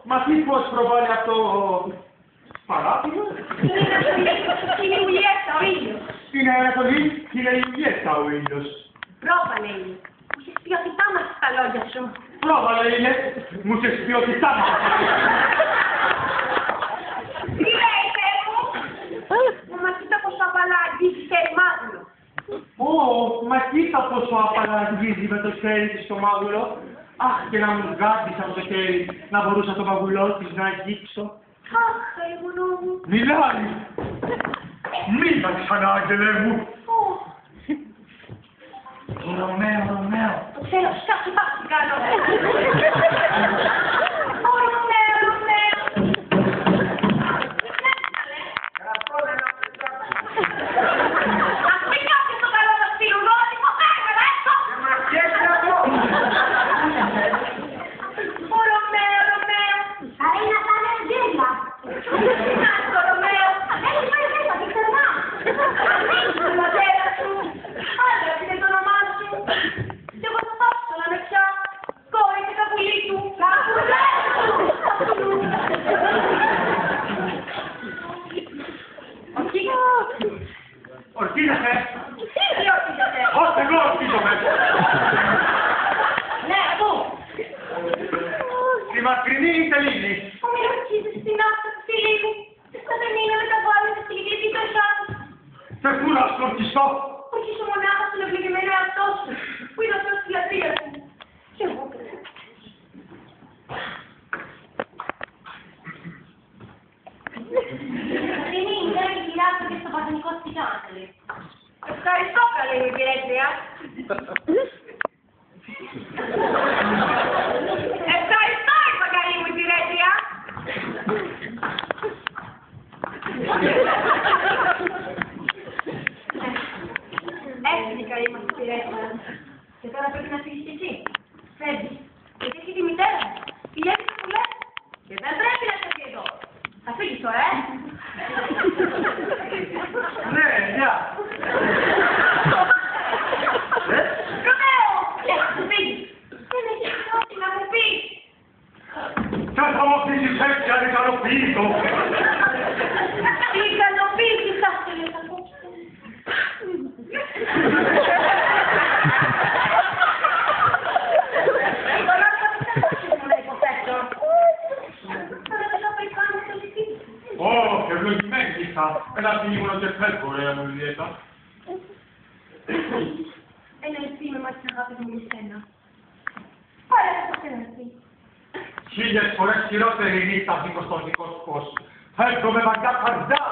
Ma chi può provare a to parabilo? Chi Julietta o io? Chi era così? Chi è Julietta o io? Prova lei. Mu się spiotitama z stalodziaszą. Prova lei, mu się spiotitama. Lei temu? Ma chi to poszła balagi z tej maglu? Oh, ma chi sta posso a parlare di questo magulo? Ach, και να μου γάτησα από το χέρι, να μπορούσα το μαγουλό της να αγγίξω. Αχ, ήμουνο μου. Μιλάει! Μίλα ξανά, άγγελε μου! Ρωμαίο, Ρωμαίο. Το ξέρω, σκάψε πάση κάνω. Ρωμαίο, Ρωμαίο. Ας μην κάψεις το καλό μας φιλουνόνι, πως έρχομαι έξω! Μα πιέσαι αυτό! Ρωμαίο, Ρωμαίο. Θα είναι να είναι γέλα. Άστο, Ρωμαίο. Έχεις πάει μέσα, τι ξερνά. Ανοίξου την πατέρα σου. Άγραψε το όνομά σου. Και εγώ θα πάψω να με πια. Κόρη και καπουλί του. Καπουλέ του. Ορκίζεσαι! Τι ορκίζεσαι. Όχι, εγώ ορκίζομαι! Ναι, πού. Στη μακρινή Ιταλίνη. Μου μην ορκίζεσαι στην άστα του φίλη μου. Στο Βενίνο με τα βάλετε στη γλυκή πεσά. Σε πού να σκορτιστώ! Όχι είσαι μονάχα στον ευλογημένο εαυτό σου, που είναι ο Θεός της λατρείας μου. Και εγώ πρέπει. Δεν είναι γυράτο και στο παθενικό σπιτάνελ. Ευχαριστώ, καλή μου υπηρέτρια. Ευχαριστώ, είπα, καλή μου υπηρέτρια. Έφυγε, καλή μας υπηρέτρια. Και τώρα πρέπει να φύγεις και εσύ. Φεύγεις. Γιατί έχει τη μητέρα. Φιλιέται που λες. Και δεν πρέπει να φεύγει εδώ. Θα φύγεις τώρα, Ναι, γεια! Ρωμαίο! Θα φύγεις. Δεν έχεις ό,τι να μου πεις. Και θα μου αφήσεις έτσι ανικανοποιητό! Τι ικανοποίηση θα θέλεις να πω. Oh, che lo dimentica! E la finivano del ferro, la moglietta. Ένα ελπίμε μας την αγάπη μου για σένα. Πάρα θα το ελπί. Χίλιες φορές χειρότερη νύχτα δίχως τον δικό σου κόσμο. Έρχομαι μαγιά καρδιά!